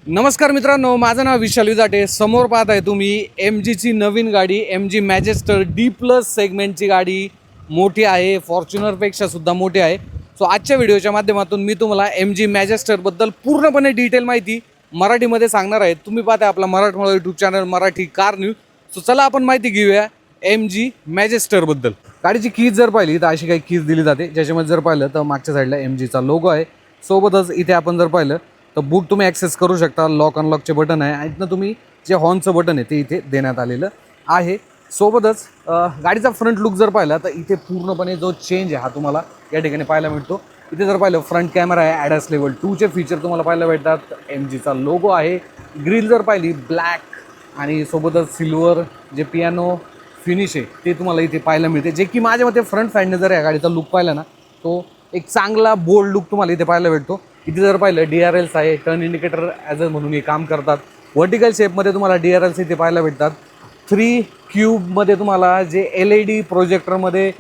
नमस्कार मित्रांनो, माझं नाव विशाल विजाटे. समोर पाहत आहे तुम्ही MGची नवीन गाडी MG मॅजेस्टर D+ सेगमेंटची गाडी. मोठी आहे, फॉर्च्युनरपेक्षा सुद्धा मोठी आहे. सो आजच्या व्हिडिओच्या माध्यमातून मी तुम्हाला MG मॅजेस्टरबद्दल पूर्णपणे डिटेल माहिती मराठीमध्ये सांगणार आहे. तुम्ही पाहता आपला मराठमोळा YouTube channel Marathi car news. So चला आपण माहिती घेऊया MG मॅजेस्टरबद्दल. गाडीची कीज जर पाहिली तर अशी काही कीज दिली जाते, ज्याच्यामध्ये जर पाहिलं तर मागच्या साईडला MGचा लोगो आहे. सोबतच इथे आपण जर पाहिलं तर बूट तुम्ही ॲक्सेस करू शकता. लॉक अनलॉकचे बटन आहे आणि इथनं तुम्ही जे हॉर्नचं बटन आहे ते इथे देण्यात आलेलं आहे. सोबतच गाडीचा फ्रंट लुक जर पाहिला तर इथे पूर्णपणे जो चेंज आहे हा तुम्हाला या ठिकाणी पाहायला मिळतो. इथे जर पाहिलं फ्रंट कॅमेरा आहे, ॲडॅस लेवल 2चे फीचर तुम्हाला पाहायला भेटतात. MGचा लोगो आहे. ग्रिल जर पाहिली ब्लॅक आणि सोबतच सिल्वर जे पियानो फिनिश आहे ते तुम्हाला इथे पाहायला मिळते, जे की माझ्या मते फ्रंट साईडने जर या गाडीचा लुक पाहिला ना तो एक चांगला बोल्ड लुक तुम्हाला इथे पाहायला भेटतो. इथे जर पाहिलं DRLs आहे, टर्न इंडिकेटर ॲज अ म्हणून हे काम करतात. व्हर्टिकल शेपमध्ये तुम्हाला DRLs इथे पाहायला भेटतात. 3 क्यूबमध्ये तुम्हाला जे LED प्रोजेक्टरमध्ये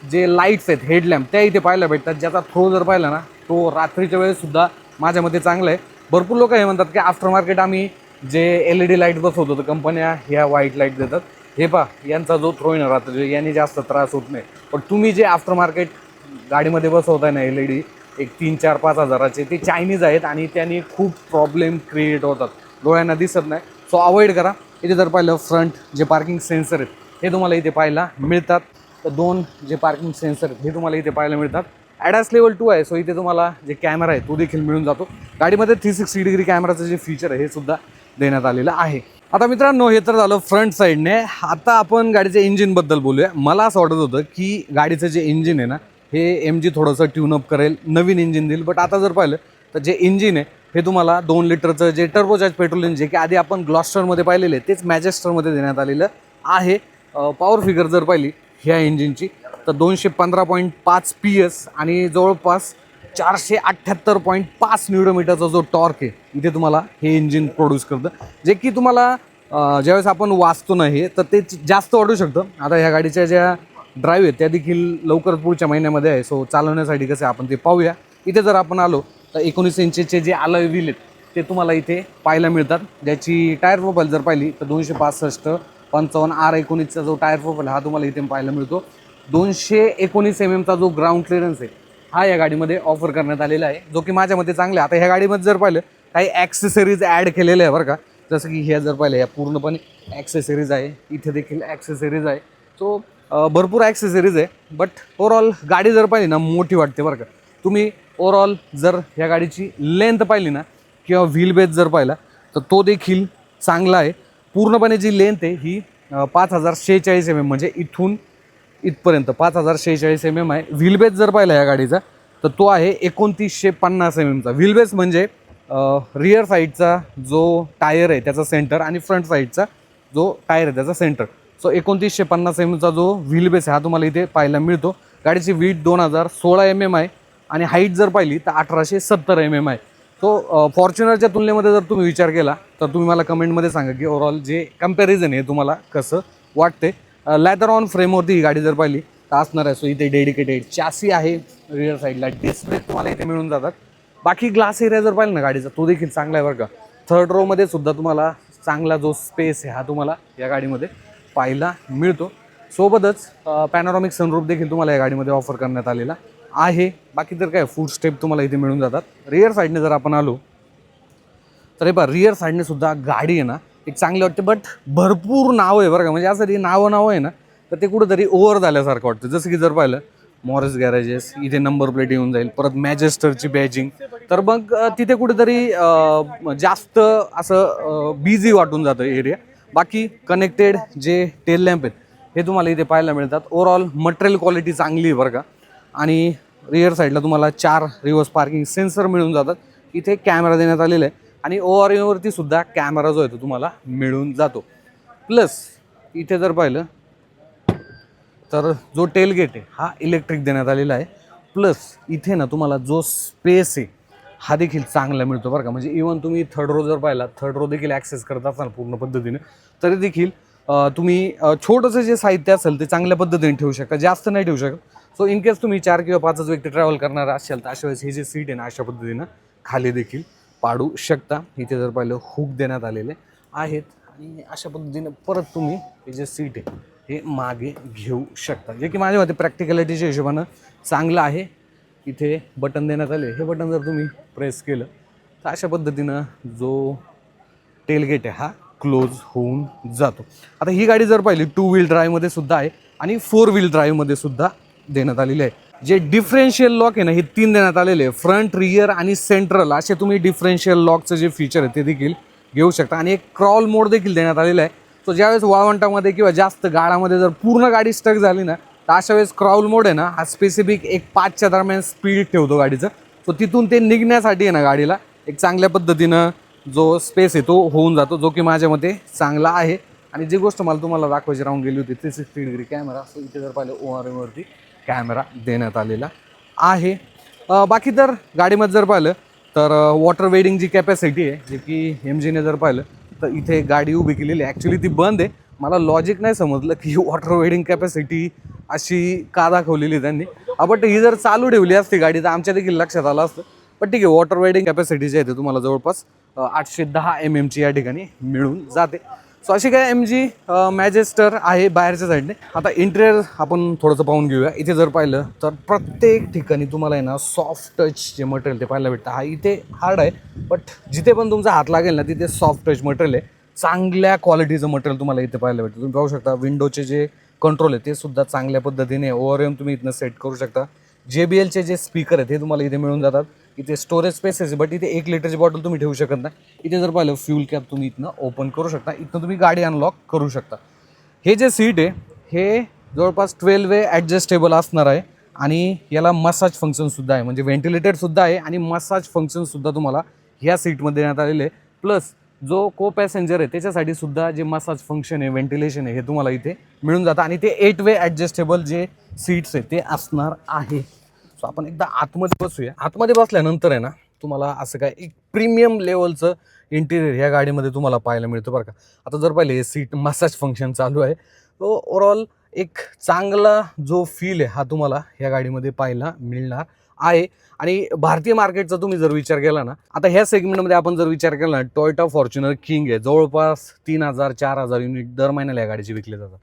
जे लाईट्स आहेत हेडलॅम्प त्या इथे पाहायला भेटतात, ज्याचा थ्रो जर पाहिला ना तो रात्रीच्या वेळेससुद्धा माझ्या मते चांगलं आहे. भरपूर लोक हे म्हणतात की आफ्टर मार्केट आम्ही जे LED लाईट बसवतो तर कंपन्या ह्या व्हाईट लाईट देतात. हे पहा, यांचा जो थ्रो आहे ना रात्री याने जास्त त्रास होत नाही. पण तुम्ही जे आफ्टर मार्केट गाडीमध्ये बसवताय ना LED एक 3-4-5 हजाराचे ते चायनीज आहेत आणि त्यांनी खूप प्रॉब्लेम क्रिएट होतात, डोळ्यांना दिसत नाही. सो अवॉइड करा. इथे जर पाहिलं फ्रंट जे पार्किंग सेन्सर आहेत हे तुम्हाला इथे पाहायला मिळतात. तर 2 जे पार्किंग सेन्सर आहेत हे तुम्हाला इथे पाहायला मिळतात. ॲडॅस लेवल 2 आहे. सो इथे तुम्हाला जे कॅमेरा आहे तो देखील मिळून जातो. गाडीमध्ये 360 डिग्री कॅमेराचं जे फीचर आहे हे सुद्धा देण्यात आलेलं आहे. आता मित्रांनो हे तर झालं फ्रंट साईडने. आता आपण गाडीच्या इंजिनबद्दल बोलूया. मला असं वाटत होतं की गाडीचं जे इंजिन आहे ना हे MG थोडंसं ट्यूनअप करेल, नवीन इंजिन देईल. बट आता जर पाहिलं तर जे इंजिन आहे हे तुम्हाला 2 लिटरचं जे टर्बोचार्ज पेट्रोल इंजिन जे की आधी आपण ग्लॉस्टरमध्ये पाहिलेलं आहे तेच मॅजेस्टरमध्ये देण्यात आलेलं आहे. पॉवर फिगर जर पाहिली ह्या इंजिनची तर 215.5 PS आणि जवळपास 478.5 न्यूटनमीटरचा जो टॉर्क आहे इथे तुम्हाला हे इंजिन प्रोड्यूस करतं, जे की तुम्हाला ज्यावेळेस आपण वाचतो ना हे तर ते जास्त वाटू शकतं. आता ह्या गाडीच्या ज्या ड्राईव्ह आहेत त्या देखील लवकरच पुढच्या महिन्यामध्ये आहे. सो चालवण्यासाठी कसं आपण ते पाहूया. इथे जर आपण आलो तर 19 इंचचे जे अलॉय व्हील आहेत ते तुम्हाला इथे पाहायला मिळतात. ज्याची टायर प्रोफाईल जर पाहिली तर 265 55 R19चा जो टायर प्रोफाईल हा तुम्हाला इथे पाहायला मिळतो. 219 mm चा जो ग्राउंड क्लिअरन्स आहे हा या गाडीमध्ये ऑफर करण्यात आलेला आहे, जो की माझ्या मते चांगला आहे. आता ह्या गाडीमध्ये जर पाहिलं काही ॲक्सेसरीज ॲड केलेले आहे बरं का, जसं की ह्या जर पाहिलं ह्या पूर्णपणे ॲक्सेसरीज आहे. इथे देखील ॲक्सेसरीज आहे. सो भरपूर ॲक्सेसरीज आहे. बट ओव्हरऑल गाडी जर पाहिली ना मोठी वाटते बरं का. तुम्ही ओव्हरऑल जर ह्या गाडीची लेंथ पाहिली ना किंवा व्हील बेस जर पाहिला तर तो देखील चांगला आहे. पूर्णपणे जी लेंथ आहे ही 5046 mm म्हणजे इथून इथपर्यंत 5046 mm आहे. व्हील बेस जर पाहिला या गाडीचा तर तो आहे 2950 mm चा. व्हील बेस म्हणजे रिअर साईडचा जो टायर आहे त्याचा सेंटर आणि फ्रंट साईडचा जो टायर आहे त्याचा सेंटर. सो 2950 mm चा जो व्हील बेस आहे हा तुम्हाला इथे पाहायला मिळतो. गाडीची वीट 2016 mm आहे आणि हाईट जर पाहिली तर 1870 mm आहे. सो फॉर्च्युनरच्या तुलनेमध्ये जर तुम्ही विचार केला तर तुम्ही मला कमेंटमध्ये सांगा की ओव्हरऑल जे कम्पॅरिझन आहे तुम्हाला कसं वाटते. लॅदर ऑन फ्रेमवरती ही गाडी जर पाहिली तर असणार आहे. सो इथे डेडिकेटेड चॅसी आहे. रिअर साईडला डिस्प्ले तुम्हाला इथे मिळून जातात. बाकी ग्लास एरिया जर पाहिलं ना गाडीचा तो देखील चांगला आहे बरं का. थर्ड रोमध्ये सुद्धा तुम्हाला चांगला जो स्पेस आहे हा तुम्हाला या गाडीमध्ये पाहायला मिळतो. सोबतच पॅनोरॉमिक सनरूफ देखील तुम्हाला या गाडीमध्ये ऑफर करण्यात आलेला आहे. बाकी तर काय फूड स्टेप तुम्हाला इथे मिळून जातात. रिअर साईडने जर आपण आलो तर हे पहा रिअर साईडने सुद्धा गाडी आहे ना एक चांगली वाटते. बट भरपूर नावं आहे बरं का, म्हणजे असं ती नावं आहे ना तर ते कुठंतरी ओव्हर झाल्यासारखं वाटतं. जसं की जर पाहिलं मॉरिस गॅरेजेस इथे नंबर प्लेट येऊन जाईल, परत मॅजेस्टरची बॅजिंग, तर मग तिथे कुठेतरी जास्त असं बिझी वाटून जातं एरिया. बाकी कनेक्टेड जे टेल लॅम्प आहेत हे तुम्हाला इथे पाहायला मिळतात. ओव्हरऑल मटेरियल क्वालिटी चांगली आहे बरं का. आणि रिअर साईडला तुम्हाला 4 रिव्हर्स पार्किंग सेन्सर मिळून जातात. इथे कॅमेरा देण्यात आलेला आहे आणि ओव्हरवरती सुद्धा कॅमेरा जो आहे तो तुम्हाला मिळून जातो. प्लस इथे जर पाहिलं तर जो टेलगेट आहे हा इलेक्ट्रिक देण्यात आलेला आहे. प्लस इथे ना तुम्हाला जो स्पेस आहे हा देखील चांगला मिळतो बरं का. म्हणजे इवन तुम्ही थर्ड रो जर पाहिला, थर्ड रो देखील ॲक्सेस करत असाल पूर्ण पद्धतीने तरी देखील तुम्ही छोटंसं जे साहित्य असेल ते चांगल्या पद्धतीने ठेवू शकता, जास्त नाही ठेवू शकत. सो इन केस तुम्ही 4 किंवा 5च व्यक्ती ट्रॅव्हल करणार असेल तर अशा वेळेस हे जे सीट आहे ना अशा पद्धतीनं खाली देखील पाडू शकता. इथे जर पाहिलं हुक देण्यात आलेले आहेत आणि अशा पद्धतीने परत तुम्ही हे जे सीट आहे हे मागे घेऊ शकता, जे की माझ्या मते प्रॅक्टिकलिटीच्या हिशोबानं चांगलं आहे. इथे बटन देण्यात आले, हे बटन जर तुम्ही प्रेस केलं तर अशा पद्धतीनं जो टेलगेट आहे हा क्लोज होऊन जातो. आता ही गाडी जर पाहिली 2 व्हील ड्राईव्हमध्ये सुद्धा आहे आणि 4 व्हील ड्राईव्हमध्ये सुद्धा देण्यात आलेली आहे. जे डिफरेन्शियल लॉक आहे ना हे 3 देण्यात आलेले आहे, फ्रंट, रियर आणि सेंट्रल असे तुम्ही डिफरेन्शियल लॉकचं जे फीचर आहे ते देखील घेऊ शकता. आणि एक क्रॉल मोड देखील देण्यात आलेला आहे. तो ज्यावेळेस वाळवंटामध्ये किंवा जास्त गाळामध्ये जर पूर्ण गाडी स्टक झाली ना तर अशा वेळेस क्रॉल मोड आहे ना हा स्पेसिफिक 1-5च्या दरम्यान स्पीड ठेवतो गाडीचं. सो तिथून ते निघण्यासाठी आहे ना गाडीला एक चांगल्या पद्धतीनं जो स्पेस आहे तो होऊन जातो, जो की माझ्या मते चांगला आहे. आणि जी गोष्ट मला तुम्हाला दाखवायची राहून गेली होती 360 डिग्री कॅमेरा, सो इथे जर पाहिलं ORMवरती कॅमेरा देण्यात आलेला आहे. बाकी तर गाडीमध्ये जर पाहिलं तर वॉटर वेडिंग जी कॅपॅसिटी आहे, जे की MGने जर पाहिलं तर इथे गाडी उभी केलेली आहे. ॲक्च्युली ती बंद आहे. मला लॉजिक नाही समजलं की वॉटर वेडिंग कॅपॅसिटी अशी का दाखवलेली त्यांनी. बट ही जर चालू ठेवली असती गाडी तर आमच्या देखील लक्षात आलं असतं. पण ठीक आहे, वॉटर वेडिंग कॅपॅसिटी जी आहे ते तुम्हाला जवळपास 810 mm या ठिकाणी मिळून जाते. सो अशी काय MG मॅजेस्टर आहे बाहेरच्या साईडने. आता इंटेरियर आपण थोडंसं पाहून घेऊया. इथे जर पाहिलं तर प्रत्येक ठिकाणी तुम्हाला आहे ना सॉफ्ट टच जे मटेरियल ते पाहायला भेटतं. हा इथे हार्ड आहे, बट जिथे पण तुमचा हात लागेल ना तिथे सॉफ्ट टच मटेरियल आहे. चांगल्या क्वालिटीचं मटेरियल तुम्हाला इथे पाहायला भेटतं. तुम्ही पाहू शकता विंडोचे जे कंट्रोल आहे ते सुद्धा चांगल्या पद्धतीने ORM तुम्ही इथनं सेट करू शकता. JBLचे जे स्पीकर आहेत हे तुम्हाला इथे मिळून जातात. इथे स्टोरेज स्पेसेस आहे, बट इथे 1 लिटरची बॉटल तुम्ही ठेवू शकत नाही. इथे जर पाहिलं फ्यूल कॅप तुम्ही इथनं ओपन करू शकता, इथनं तुम्ही गाडी अनलॉक करू शकता. हे जे सीट आहे हे जवळपास 12 वे ॲडजस्टेबल असणार आहे आणि याला मसाज फंक्शनसुद्धा आहे, म्हणजे व्हेंटिलेटेडसुद्धा आहे आणि मसाज फंक्शनसुद्धा तुम्हाला ह्या सीटमध्ये देण्यात आलेले आहे. प्लस जो को पॅसेंजर आहे त्याच्यासाठी सुद्धा जे मसाज फंक्शन आहे, व्हेंटिलेशन आहे हे तुम्हाला इथे मिळून जातं. आणि ते 8 वे ॲडजस्टेबल जे सीट्स आहे ते असणार आहे. सो आपण एकदा आतमध्ये बसूया. आतमध्ये बसल्यानंतर आहे ना तुम्हाला असं काय एक प्रीमियम लेवलचं इंटिरियर ह्या गाडीमध्ये तुम्हाला पाहायला मिळतं बरं का. आता जर पाहिले सीट मसाज फंक्शन चालू आहे, तो ओव्हरऑल एक चांगला जो फील आहे हा तुम्हाला ह्या गाडीमध्ये पाहायला मिळणार आहे. आणि भारतीय मार्केटचा तुम्ही जर विचार केला ना, आता ह्या सेगमेंटमध्ये आपण जर विचार केला ना, टोयोटा फॉर्च्युनर किंग आहे, जवळपास 3000-4000 युनिट दर महिन्याला या गाडीचे विकले जातात.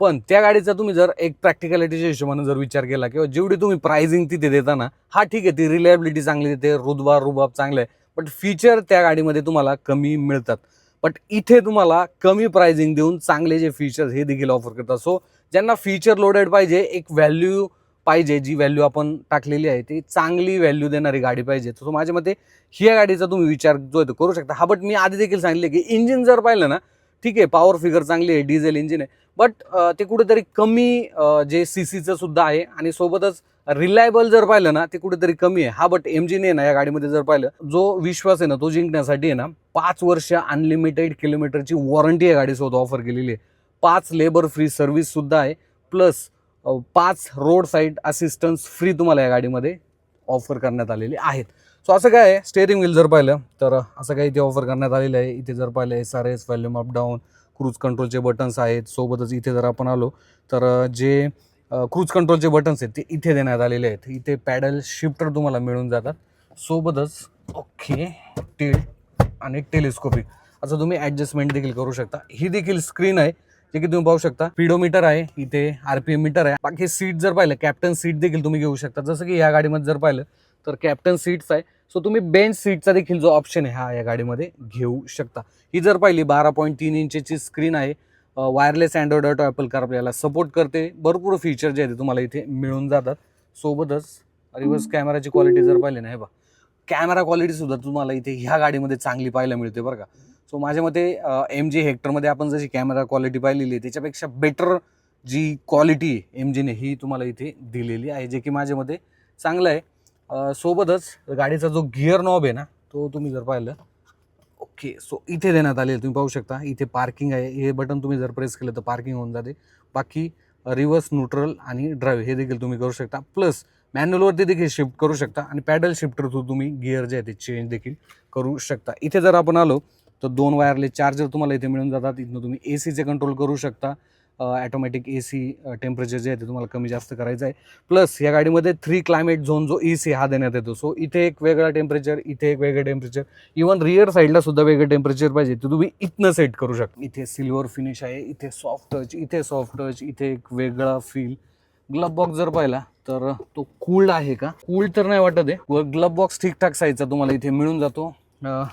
पण त्या गाडीचा तुम्ही जर एक प्रॅक्टिकलिटीच्या हिशोबाने जर विचार केला किंवा जेवढी तुम्ही प्राइसिंग तिथे देता ना, हा ठीक आहे, ती रिलायबिलिटी चांगली देते, रुबाब चांगलं आहे, बट फीचर त्या गाडीमध्ये तुम्हाला कमी मिळतात. बट इथे तुम्हाला कमी प्राइसिंग देऊन चांगले जे फीचर्स हे देखील ऑफर करतात. सो ज्यांना फीचर लोडेड पाहिजे, एक व्हॅल्यू पाहिजे, जी व्हॅल्यू आपण टाकलेली आहे ती चांगली व्हॅल्यू देणारी गाडी पाहिजे, तर माझ्या मते ह्या गाडीचा तुम्ही विचार जो आहे तो करू शकता. हा, बट मी आधी देखील सांगितले की इंजिन जर पाहिलं ना, ठीक आहे, पॉवर फिगर चांगली आहे, डिझेल इंजिन आहे, बट ते कुठेतरी कमी जे CCचं सुद्धा आहे आणि सोबतच रिलायबल जर पाहिलं ना ते कुठेतरी कमी आहे. हा, बट MGने ना या गाडीमध्ये जर पाहिलं, जो विश्वास आहे ना तो जिंकण्यासाठी आहे ना 5 वर्ष अनलिमिटेड किलोमीटरची वॉरंटी या गाडीसोबत ऑफर केलेली आहे. 5 लेबर फ्री सर्व्हिस सुद्धा आहे, plus 5 road side assistance free तुम्हाला या गाडीमध्ये ऑफर करण्यात आलेले आहेत. सो असं काय आहे, स्टेअरिंग व्हील जर पाहिलं तर असं काही इथे ऑफर करण्यात आलेलं आहे. इथे जर पाहिलं SRS, volume up down, cruise कंट्रोलचे बटन्स आहेत. सोबतच इथे जर आपण आलो तर जे क्रूज कंट्रोलचे बटन्स आहेत ते इथे देण्यात आलेले आहेत. इथे पॅडल शिफ्टर तुम्हाला मिळून जातात. सोबतच टिल्ट आणि टेलिस्कोपिक असं तुम्ही ॲडजस्टमेंट देखील करू शकता. ही देखील स्क्रीन आहे जे की तुम्ही पाहू शकता. स्पीडोमीटर आहे, इथे RPM मीटर आहे. बाकी सीट जर पाहिलं, कॅप्टन सीट देखील तुम्ही घेऊ शकता. जसं की या गाडीमध्ये जर पाहिलं तर कॅप्टन सीट्स आहे. सो तुम्ही बेंच सीटचा देखील जो ऑप्शन आहे हा या गाडीमध्ये घेऊ शकता. ही जर पाहिली 12.3 इंचची स्क्रीन आहे. वायरलेस अँड्रॉइड ऑटो ॲपल कारप्लेला सपोर्ट करते. भरपूर फीचर जे आहेत तुम्हाला इथे मिळून जातात. सोबतच रिव्हर्स कॅमेराची क्वालिटी जर पाहिली ना, हे बघा, कॅमेरा क्वालिटी सुद्धा तुम्हाला इथे ह्या गाडीमध्ये चांगली पाहायला मिळते बरं का. सो माझ्या मते MG हेक्टरमध्ये आपण जशी कॅमेरा क्वालिटी पाहिलेली आहे त्याच्यापेक्षा बेटर जी क्वालिटी MGने ही तुम्हाला इथे दिलेली आहे, जे की माझ्या मते चांगलं आहे. सोबतच गाडीचा जो गिअर नॉब आहे ना तो तुम्ही जर पाहिलं, सो इथे देण्यात आले, तुम्ही पाहू शकता. इथे पार्किंग आहे, हे बटन तुम्ही जर प्रेस केलं तर पार्किंग होऊन जाते. बाकी रिव्हर्स, न्यूट्रल आणि ड्राईव्ह हे देखील तुम्ही करू शकता. प्लस मॅन्युअलवरती देखील शिफ्ट करू शकता आणि पॅडल शिफ्टर थ्रू तुम्ही गिअर जे आहे ते चेंज देखील करू शकता. इथे जर आपण आलो तर 2 वायरलेस चार्जर तुम्हाला इथे मिळून जातात. इथनं तुम्ही ACचे कंट्रोल करू शकता. ॲटोमॅटिक AC टेम्परेचर जे आहे ते तुम्हाला कमी जास्त करायचं आहे. प्लस या गाडीमध्ये 3 क्लायमेट झोन जो AC हा देण्यात येतो. सो इथे एक वेगळा टेम्परेचर, इथे एक वेगळं टेम्परेचर, इवन रिअर साईडला सुद्धा वेगळं टेम्परेचर पाहिजे तर तुम्ही इथनं सेट करू शकता. इथे सिल्वर फिनिश आहे, इथे सॉफ्ट टच, इथे सॉफ्ट टच, इथे एक वेगळा फील. ग्लब बॉक्स जर पाहिला तर तो कूल्ड आहे का? कूल्ड तर नाही वाटत आहे. ग्लब बॉक्स ठीकठाक साईजचा तुम्हाला इथे मिळून जातो.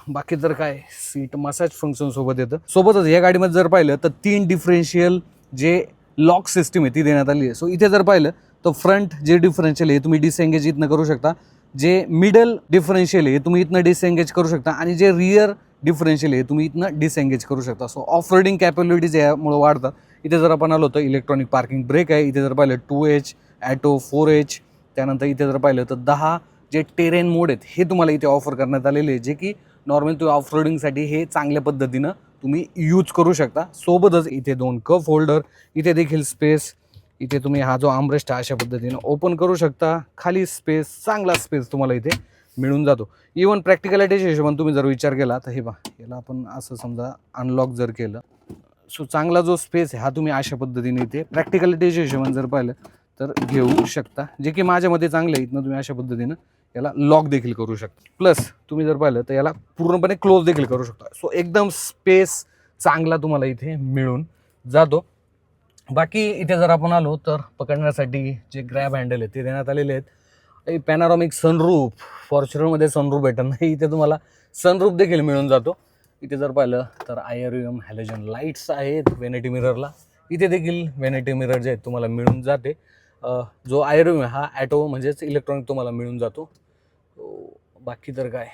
बाकी तर काय, सीट मसाज फंक्शन सोबत येतं. सोबतच या गाडीमध्ये जर पाहिलं तर 3 डिफरेन्शियल जे लॉक सिस्टीम आहे ती देण्यात आली आहे. सो इथे जर पाहिलं तर फ्रंट जे डिफरन्शियल आहे तुम्ही डिसएंगेज इथनं करू शकता, जे मिडल डिफरन्शियल आहे तुम्ही इथनं डिसएंगेज करू शकता, आणि जे रिअर डिफरन्शियल आहे तुम्ही इथनं डिसएंगेज करू शकता. सो ऑफ रोडिंग कॅपॅबिलिटीज यामुळे वाढतात. इथे जर आपण आलो तर इलेक्ट्रॉनिक पार्किंग ब्रेक आहे. इथे जर पाहिलं 2H ॲटो 4H. त्यानंतर इथे जर पाहिलं तर 10 जे टेरेन मोड आहेत हे तुम्हाला इथे ऑफर करण्यात आलेले आहे, जे की नॉर्मल तुम्ही ऑफ रोडिंगसाठी हे चांगल्या पद्धतीनं तुम्ही यूज करू शकता. सोबतच इथे 2 कप होल्डर, इथे देखील स्पेस. इथे तुम्ही हा जो आर्मरेस्ट अशा पद्धतीनं ओपन करू शकता. खाली स्पेस, चांगला स्पेस तुम्हाला इथे मिळून जातो. इवन प्रॅक्टिकलिटीच्या हिशोबाने तुम्ही जर विचार केला तर हे पहा, याला आपण असं समजा अनलॉक जर केलं, सो चांगला जो स्पेस आहे हा तुम्ही अशा पद्धतीने इथे प्रॅक्टिकलिटीच्या हिशोबाने जर पाहिलं तर घेऊ शकता, जे की माझ्यामध्ये चांगलं आहे. इथनं तुम्ही अशा पद्धतीनं याला लॉक देखील करू शकता. प्लस तुम्ही जर पाहिलं तर याला पूर्णपणे क्लोज देखील करू शकता. सो एकदम स्पेस चांगला तुम्हाला इथे मिळून जातो. बाकी इथे जर आपण आलो तर पकडण्यासाठी जे ग्रॅब हँडल आहे ते देण्यात आलेले आहेत. पॅनारॉमिक सनरूफ, फॉर्च्युनरमध्ये सनरूफ भेटत नाही, इथे तुम्हाला सनरूफ देखील मिळून जातो. इथे जर पाहिलं तर IRUM हॅलोजन लाईट्स आहेत व्हॅनिटी मिररला. इथे देखील व्हॅनिटी मिरर जे आहेत तुम्हाला मिळून जाते. जो IRUM हा ॲटो म्हणजेच इलेक्ट्रॉनिक तुम्हाला मिळून जातो. बाकी तर काय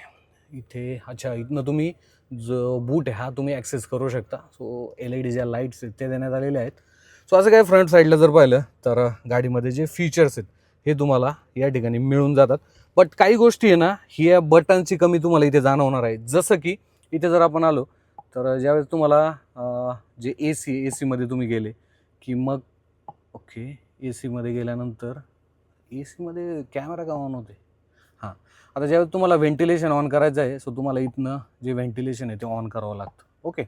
इथे, अच्छा इथनं तुम्ही जो बूट आहे हा तुम्ही ॲक्सेस करू शकता. सो LED ज्या लाईट्स आहेत ते देण्यात आलेले आहेत. सो असं काय फ्रंट साईडला जर पाहिलं तर गाडीमध्ये जे फीचर्स आहेत हे तुम्हाला या ठिकाणी मिळून जातात. बट काही गोष्टी आहे ना, ही या बटनची कमी तुम्हाला इथे जाणवणार आहे. जसं की इथे जर आपण आलो तर ज्यावेळेस तुम्हाला जे AC मध्ये तुम्ही गेले की मग ओके, AC मध्ये गेल्यानंतर AC मध्ये कॅमेरा का ऑन होते? हां, आता ज्यावेळेस तुम्हाला व्हेंटिलेशन ऑन करायचं आहे, सो तुम्हाला इथनं जे व्हेंटिलेशन आहे ते ऑन करावं लागतं. ओके,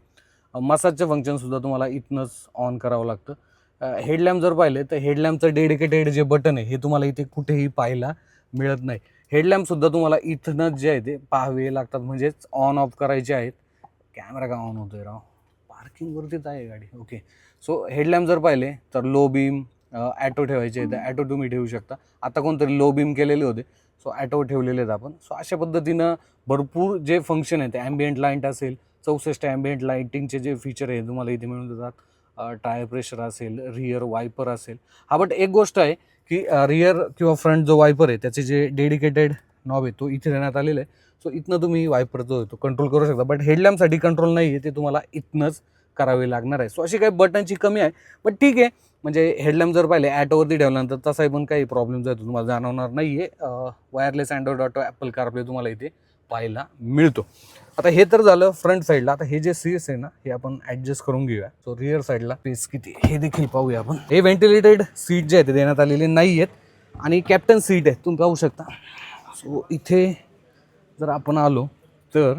मसाजचं फंक्शनसुद्धा तुम्हाला इथनंच ऑन करावं लागतं. हेडलॅम्प जर पाहिले तर हेडलॅम्पचं डेडिकेटेड जे बटन आहे हे तुम्हाला इथे कुठेही पाहायला मिळत नाही. हेडलॅम्पसुद्धा तुम्हाला इथनंच जे आहे ते पाहावे लागतात, म्हणजेच ऑन ऑफ करायचे आहेत. कॅमेरा का ऑन होतोय राव, पार्किंगवरतीच आहे गाडी. ओके, सो हेडलॅम्प जर पाहिले तर लो बीम, ॲटो ठेवायचे आहे तर ॲटो तुम्ही ठेवू शकता. आता कोणतरी लो बीम केलेले होते, सो ॲटो ठेवलेले आहेत आपण. सो अशा पद्धतीनं भरपूर जे फंक्शन आहे ते ॲम्बियंट लाईट असेल, 64 ॲम्बियंट लाईटिंगचे जे फीचर आहे तुम्हाला इथे मिळून जातात. टायर प्रेशर असेल, रिअर वायपर असेल. हा बट एक गोष्ट आहे की रिअर किंवा फ्रंट जो वायपर आहे त्याचे जे डेडिकेटेड नॉब आहे तो इथे देण्यात आलेला आहे. सो इथनं तुम्ही वायपर जो आहे तो कंट्रोल करू शकता. बट हेडलॅम्पसाठी कंट्रोल नाही आहे, ते तुम्हाला इथनंच करावे लागणार आहे. सो अशी काही बटनची कमी आहे, बट ठीक आहे. म्हणजे हेडलॅम्प जर पाहिले ॲटोवरती ठेवल्यानंतर तसाही पण काही प्रॉब्लेम जो आहे तो तुम्हाला जाणवणार नाही आहे. Wireless Android Auto, Apple CarPlay तुम्हाला इथे पाहायला मिळतो. आता हे तर झालं फ्रंट साईडला. आता हे जे सीट्स आहे ना हे आपण ॲडजस्ट करून घेऊया. सो रिअर साईडला स्पेस किती हे देखील पाहूया आपण. हे व्हेंटिलेटेड सीट जे आहे ते देण्यात आलेले नाही आहेत, आणि कॅप्टन सीट आहे तुम्ही पाहू शकता. सो इथे जर आपण आलो तर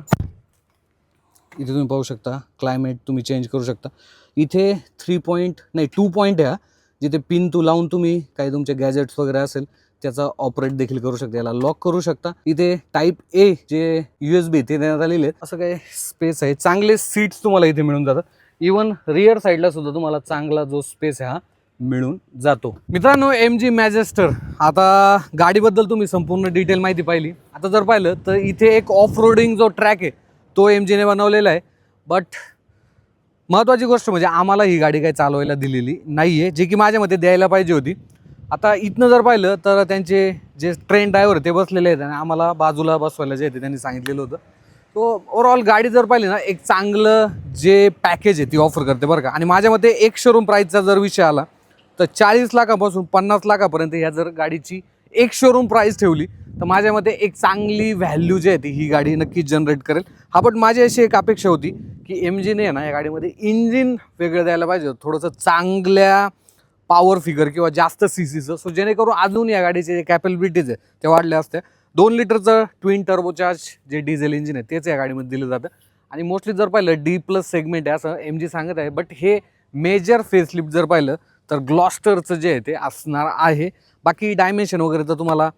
इथे तुम्ही पाहू शकता क्लायमेट तुम्ही चेंज करू शकता. इथे 2 पॉईंट आहे, जिथे पिन तू लावून तुम्ही काही तुमचे गॅजेट्स वगैरे असेल त्याचा ऑपरेट देखील करू शकता, याला लॉक करू शकता. इथे टाईप A जे USB ते देण्यात आलेले आहेत. असं काही स्पेस आहे, चांगले सीट्स तुम्हाला इथे मिळून जातात. इवन रिअर साईडला सुद्धा तुम्हाला चांगला जो स्पेस आहे हा मिळून जातो. मित्रांनो, MG मॅजेस्टर, आता गाडीबद्दल तुम्ही संपूर्ण डिटेल माहिती पाहिली. आता जर पाहिलं तर इथे एक ऑफ रोडिंग जो ट्रॅक आहे तो MGने बनवलेला आहे. बट महत्त्वाची गोष्ट म्हणजे आम्हाला ही गाडी काही चालवायला दिलेली नाही आहे, जे की माझ्या मते द्यायला पाहिजे होती. आता इथनं जर पाहिलं तर त्यांचे जे ट्रेन ड्रायव्हर ते बसलेले आहेत आणि आम्हाला बाजूला बसवायला जे आहे त्यांनी सांगितलेलं होतं. तो ओव्हरऑल गाडी जर पाहिली ना, एक चांगलं जे पॅकेज आहे ती ऑफर करते बरं का. आणि माझ्या मते एक शोरूम प्राईसचा जर विषय आला तर 40 लाखापासून 50 लाखापर्यंत ह्या जर गाडीची एक शोरूम प्राईस ठेवली तर माझ्या मते एक चांगली व्हॅल्यू जी आहे ती ही गाडी नक्कीच जनरेट करेल. हा पण माझी अशी एक अपेक्षा होती की MGने ना या गाडीमध्ये इंजिन वेगळं द्यायला पाहिजे, थोडंसं चांगल्या पॉवर फिगर किंवा जास्त CCचं, सो जेणेकरून अजून या गाडीचे जे कॅपॅबिलिटीज आहे ते वाढल्या असत्या. 2 लिटरचं ट्विन टर्बोचार्ज जे डिझेल इंजिन आहे तेच या गाडीमध्ये दिलं जातं. आणि मोस्टली जर पाहिलं D+ सेगमेंट आहे असं MG सांगत आहे, बट हे मेजर फेसलिफ्ट जर पाहिलं तर ग्लॉस्टरचं जे आहे ते असणार आहे. बाकी डायमेन्शन वगैरे तर तुम्हाला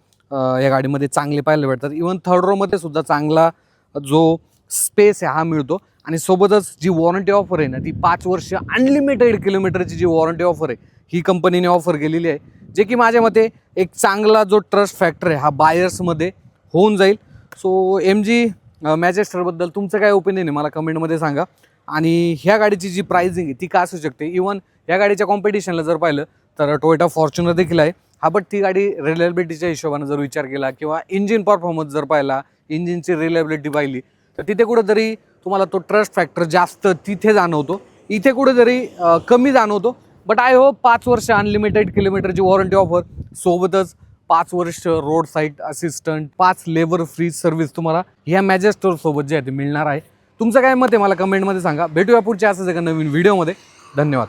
या गाडीमध्ये चांगले पाहायला भेटतात. इवन थर्ड रोमध्ये सुद्धा चांगला जो स्पेस आहे हा मिळतो. आणि सोबतच जी वॉरंटी ऑफर आहे ना ती 5 वर्ष अनलिमिटेड किलोमीटरची जी वॉरंटी ऑफर आहे ही कंपनीने ऑफर केलेली आहे, जे की माझ्या मते एक चांगला जो ट्रस्ट फॅक्टर आहे हा बायर्समध्ये होऊन जाईल. सो MG मॅजेस्टरबद्दल तुमचं काय ओपिनियन आहे मला कमेंटमध्ये सांगा. आणि ह्या गाडीची जी प्राइसिंग आहे ती काय असू शकते. इवन या गाडीच्या कॉम्पिटिशनला जर पाहिलं तर टोयोटा फॉर्च्युनर देखील आहे. हा बट ती गाडी रिलायबिलिटीच्या हिशोबाने जर विचार केला किंवा इंजिन परफॉर्मन्स जर पाहिला, इंजिनची रिलायबिलिटी पाहिली तर तिथे कुठेतरी तुम्हाला तो ट्रस्ट फॅक्टर जास्त तिथे जाणवतो, इथे कुठेतरी कमी जाणवतो. बट आय होप 5 वर्ष अनलिमिटेड किलोमीटरची वॉरंटी ऑफर सोबतच 5 वर्ष road side assistant, 5 labour free service तुम्हाला ह्या मॅजेस्टर सोबत जे आहे ते मिळणार आहे. तुमचं काय मत आहे मला कमेंटमध्ये सांगा. भेटूया पुढच्या असंच एका नवीन व्हिडिओमध्ये. धन्यवाद.